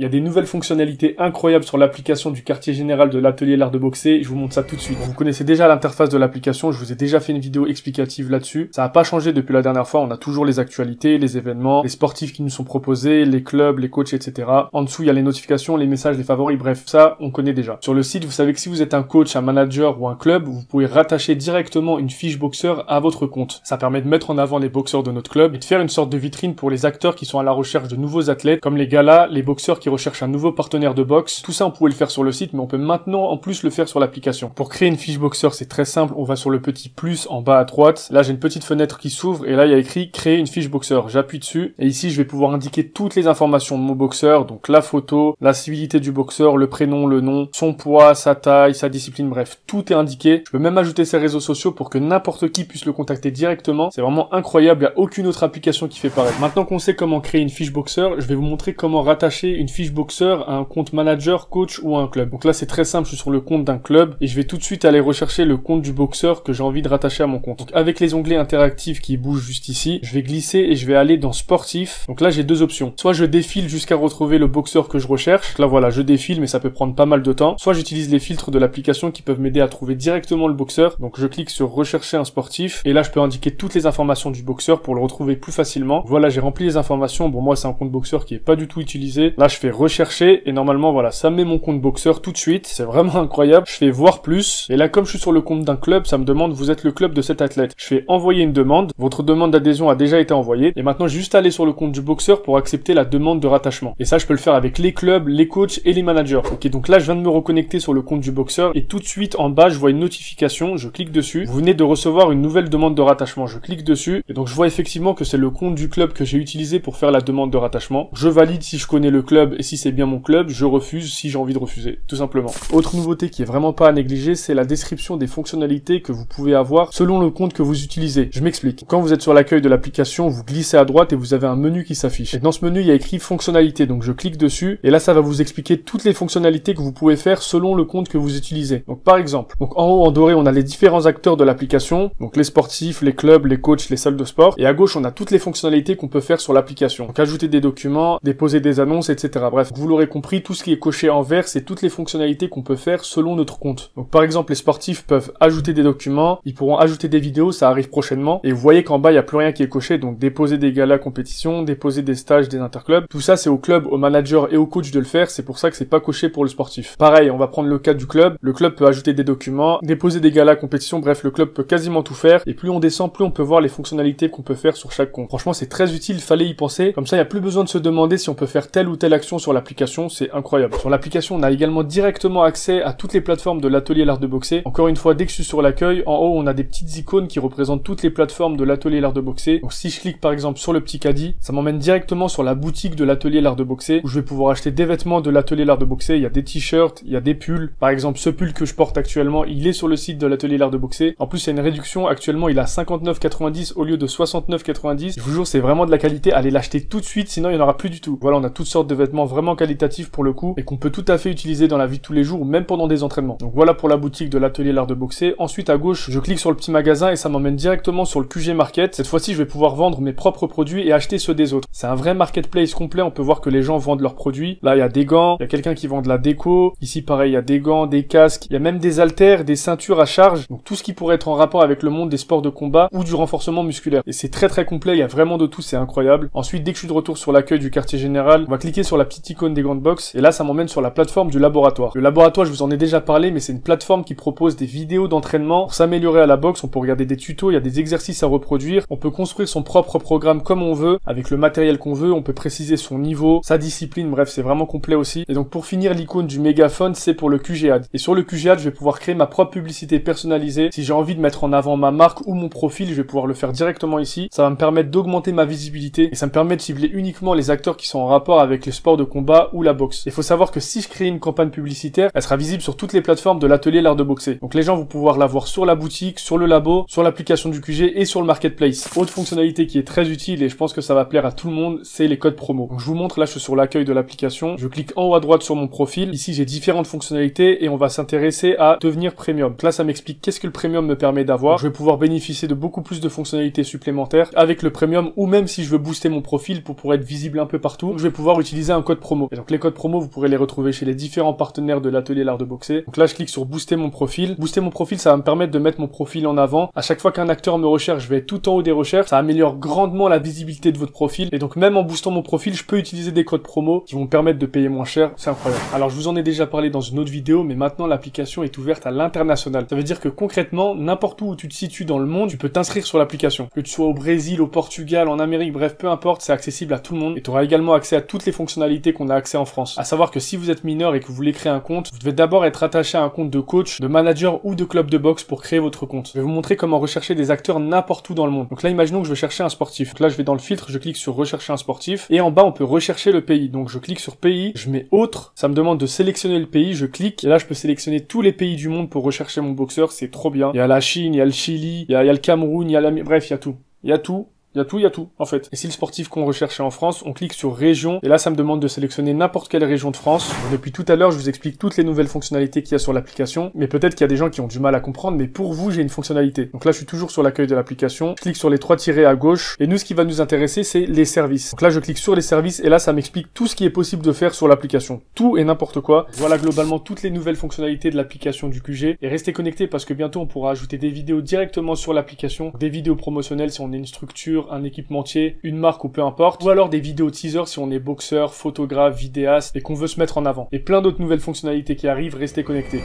Il y a des nouvelles fonctionnalités incroyables sur l'application du quartier général de l'atelier l'art de boxer, je vous montre ça tout de suite. Vous connaissez déjà l'interface de l'application, je vous ai déjà fait une vidéo explicative là-dessus. Ça n'a pas changé depuis la dernière fois, on a toujours les actualités, les événements, les sportifs qui nous sont proposés, les clubs, les coachs, etc. En dessous, il y a les notifications, les messages, les favoris, bref, ça, on connaît déjà. Sur le site, vous savez que si vous êtes un coach, un manager ou un club, vous pouvez rattacher directement une fiche boxeur à votre compte. Ça permet de mettre en avant les boxeurs de notre club et de faire une sorte de vitrine pour les acteurs qui sont à la recherche de nouveaux athlètes, comme les galas, les boxeurs qui recherchent un nouveau partenaire de boxe. Tout ça, on pouvait le faire sur le site, mais on peut maintenant en plus le faire sur l'application. Pour créer une fiche boxeur, c'est très simple. On va sur le petit plus en bas à droite. Là, j'ai une petite fenêtre qui s'ouvre et là, il y a écrit créer une fiche boxeur. J'appuie dessus et ici, je vais pouvoir indiquer toutes les informations de mon boxeur, donc la photo, la civilité du boxeur, le prénom, le nom, son poids, sa taille, sa discipline, bref, tout est indiqué. Je peux même ajouter ses réseaux sociaux pour que n'importe qui puisse le contacter directement. C'est vraiment incroyable, il n'y a aucune autre application qui fait pareil. Maintenant qu'on sait comment créer une fiche boxeur, je vais vous montrer comment rattacher une fiche boxeur à un compte manager, coach ou à un club. Donc là, c'est très simple, je suis sur le compte d'un club et je vais tout de suite aller rechercher le compte du boxeur que j'ai envie de rattacher à mon compte. Donc avec les onglets interactifs qui bougent juste ici, je vais glisser et je vais aller dans sportif. Donc là, j'ai deux options. Soit je défile jusqu'à retrouver le boxeur que je recherche. Donc là, voilà, je défile, mais ça peut prendre pas mal de temps. Soit j'utilise les filtres de l'application qui peuvent m'aider à trouver directement le boxeur. Donc je clique sur rechercher un sportif et là, je peux indiquer toutes les informations du boxeur pour le retrouver plus facilement. Voilà, j'ai rempli les informations. Bon, moi, c'est un compte boxeur qui est pas du tout utilisé. Là, je fais rechercher et normalement, voilà, ça met mon compte boxeur tout de suite. C'est vraiment incroyable. Je fais voir plus et là, comme je suis sur le compte d'un club, ça me demande vous êtes le club de cet athlète. Je fais envoyer une demande. Votre demande d'adhésion a déjà été envoyée et maintenant, j'ai juste à aller sur le compte du boxeur pour accepter la demande de rattachement. Et ça, je peux le faire avec les clubs, les coachs et les managers. Ok, donc là, je viens de me reconnecter sur le compte du boxeur et tout de suite en bas, je vois une notification. Je clique dessus. Vous venez de recevoir une nouvelle demande de rattachement. Je clique dessus et donc je vois effectivement que c'est le compte du club que j'ai utilisé pour faire la demande de rattachement. Je valide si je connais le club et si c'est bien mon club. Je refuse si j'ai envie de refuser, tout simplement. Autre nouveauté qui est vraiment pas à négliger, c'est la description des fonctionnalités que vous pouvez avoir selon le compte que vous utilisez. Je m'explique. Quand vous êtes sur l'accueil de l'application, vous glissez à droite et vous avez un menu qui s'affiche. Et dans ce menu, il y a écrit fonctionnalités. Donc je clique dessus et là, ça va vous expliquer toutes les fonctionnalités que vous pouvez faire selon le compte que vous utilisez. Donc par exemple, donc en haut en doré, on a les différents acteurs de l'application, donc les sportifs, les clubs, les coachs, les salles de sport. Et à gauche, on a toutes les fonctionnalités qu'on peut faire sur l'application. Donc ajouter des documents, déposer des annonces, etc. Bref, vous l'aurez compris, tout ce qui est coché en vert, c'est toutes les fonctionnalités qu'on peut faire selon notre compte. Donc par exemple, les sportifs peuvent ajouter des documents, ils pourront ajouter des vidéos, ça arrive prochainement. Et vous voyez qu'en bas, il n'y a plus rien qui est coché, donc déposer des galas compétition, déposer des stages, des interclubs. Tout ça, c'est au club, au manager et au coach de le faire, c'est pour ça que c'est pas coché pour le sportif. Pareil, on va prendre le cas du club. Le club peut ajouter des documents, déposer des galas compétition, bref, le club peut quasiment tout faire. Et plus on descend, plus on peut voir les fonctionnalités qu'on peut faire sur chaque compte. Franchement, c'est très utile, fallait y penser. Comme ça, il n'y a plus besoin de se demander si on peut faire telle ou telle action sur l'application, c'est incroyable. Sur l'application, on a également directement accès à toutes les plateformes de l'atelier l'art de boxer. Encore une fois, dès que je suis sur l'accueil, en haut, on a des petites icônes qui représentent toutes les plateformes de l'atelier l'art de boxer. Donc si je clique par exemple sur le petit caddie, ça m'emmène directement sur la boutique de l'atelier l'art de boxer où je vais pouvoir acheter des vêtements de l'atelier l'art de boxer. Il y a des t-shirts, il y a des pulls. Par exemple, ce pull que je porte actuellement, il est sur le site de l'atelier l'art de boxer. En plus, il y a une réduction. Actuellement, il est à 59,90 au lieu de 69,90. Je vous jure, c'est vraiment de la qualité. Allez l'acheter tout de suite, sinon il n'y en aura plus du tout. Voilà, on a toutes sortes de vêtements vraiment qualitatifs pour le coup et qu'on peut tout à fait utiliser dans la vie de tous les jours ou même pendant des entraînements. Donc voilà pour la boutique de l'atelier l'art de boxer. Ensuite, à gauche, je clique sur le petit magasin et ça m'emmène directement sur le QG Market. Cette fois-ci, je vais pouvoir vendre mes propres produits et acheter ceux des autres. C'est un vrai marketplace complet. On peut voir que les gens vendent leurs produits. Là, il y a des gants, il y a quelqu'un qui vend de la déco. Ici, pareil, il y a des gants, des casques. Il y a même des haltères, des ceintures à charge. Donc tout ce qui pourrait être en rapport avec le monde des sports de combat ou du renforcement musculaire. Et c'est très très complet. Il y a vraiment de tout. C'est incroyable. Ensuite, dès que je suis de retour sur l'accueil du quartier général, on va cliquer sur la petite icône des grandes box. Et là, ça m'emmène sur la plateforme du laboratoire. Le laboratoire, je vous en ai déjà parlé, mais c'est une plateforme qui propose des vidéos d'entraînement pour s'améliorer à la boxe. On peut regarder des tutos, il y a des exercices à reproduire. On peut construire son propre programme comme on veut, avec le matériel qu'on veut. On peut préciser son niveau, sa discipline. Bref, c'est vraiment complet aussi. Et donc, pour finir, l'icône du mégaphone, c'est pour le QG Ad. Et sur le QG Ad, je vais pouvoir créer ma propre publicité personnalisée. Si j'ai envie de mettre en avant ma marque ou mon profil, je vais pouvoir le faire directement ici. Ça va me permettre d'augmenter ma visibilité et ça me permet de cibler uniquement les acteurs qui sont en rapport avec les sports de combat ou la boxe. Il faut savoir que si je crée une campagne publicitaire, elle sera visible sur toutes les plateformes de l'atelier l'art de boxer. Donc les gens vont pouvoir la voir sur la boutique, sur le labo, sur l'application du QG et sur le marketplace. Autre fonctionnalité qui est très utile et je pense que ça va plaire à tout le monde, c'est les codes promo. Donc je vous montre, là je suis sur l'accueil de l'application, je clique en haut à droite sur mon profil. Ici j'ai différentes fonctionnalités et on va s'intéresser à devenir premium. Donc là ça m'explique qu'est-ce que le premium me permet d'avoir. Je vais pouvoir bénéficier de beaucoup plus de fonctionnalités supplémentaires avec le premium ou même si je veux booster mon profil pour être visible un peu partout, je vais pouvoir utiliser un code codes promo. Et donc les codes promo, vous pourrez les retrouver chez les différents partenaires de l'atelier l'art de boxer. Donc là, je clique sur booster mon profil. Booster mon profil, ça va me permettre de mettre mon profil en avant. À chaque fois qu'un acteur me recherche, je vais être tout en haut des recherches. Ça améliore grandement la visibilité de votre profil. Et donc même en boostant mon profil, je peux utiliser des codes promo qui vont me permettre de payer moins cher. C'est incroyable. Alors je vous en ai déjà parlé dans une autre vidéo, mais maintenant l'application est ouverte à l'international. Ça veut dire que concrètement, n'importe où tu te situes dans le monde, tu peux t'inscrire sur l'application. Que tu sois au Brésil, au Portugal, en Amérique, bref, peu importe, c'est accessible à tout le monde. Et tu auras également accès à toutes les fonctionnalités qu'on a accès en France. À savoir que si vous êtes mineur et que vous voulez créer un compte, vous devez d'abord être attaché à un compte de coach, de manager ou de club de boxe pour créer votre compte. Je vais vous montrer comment rechercher des acteurs n'importe où dans le monde. Donc là, imaginons que je veux chercher un sportif. Donc là, je vais dans le filtre, je clique sur rechercher un sportif. Et en bas, on peut rechercher le pays. Donc je clique sur pays, je mets autre. Ça me demande de sélectionner le pays, je clique. Et là, je peux sélectionner tous les pays du monde pour rechercher mon boxeur. C'est trop bien. Il y a la Chine, il y a le Chili, il y a le Cameroun, il y a bref, il y a tout. Il y a tout. Il y a tout, en fait. Et si le sportif qu'on recherchait en France, on clique sur région, et là, ça me demande de sélectionner n'importe quelle région de France. Bon, depuis tout à l'heure, je vous explique toutes les nouvelles fonctionnalités qu'il y a sur l'application, mais peut-être qu'il y a des gens qui ont du mal à comprendre, mais pour vous, j'ai une fonctionnalité. Donc là, je suis toujours sur l'accueil de l'application, je clique sur les 3 tirets à gauche, et nous, ce qui va nous intéresser, c'est les services. Donc là, je clique sur les services, et là, ça m'explique tout ce qui est possible de faire sur l'application. Tout et n'importe quoi. Voilà globalement toutes les nouvelles fonctionnalités de l'application du QG, et restez connectés parce que bientôt, on pourra ajouter des vidéos directement sur l'application, des vidéos promotionnelles si on est une structure, un équipementier, une marque ou peu importe, ou alors des vidéos teaser si on est boxeur, photographe, vidéaste et qu'on veut se mettre en avant. Et plein d'autres nouvelles fonctionnalités qui arrivent, restez connectés.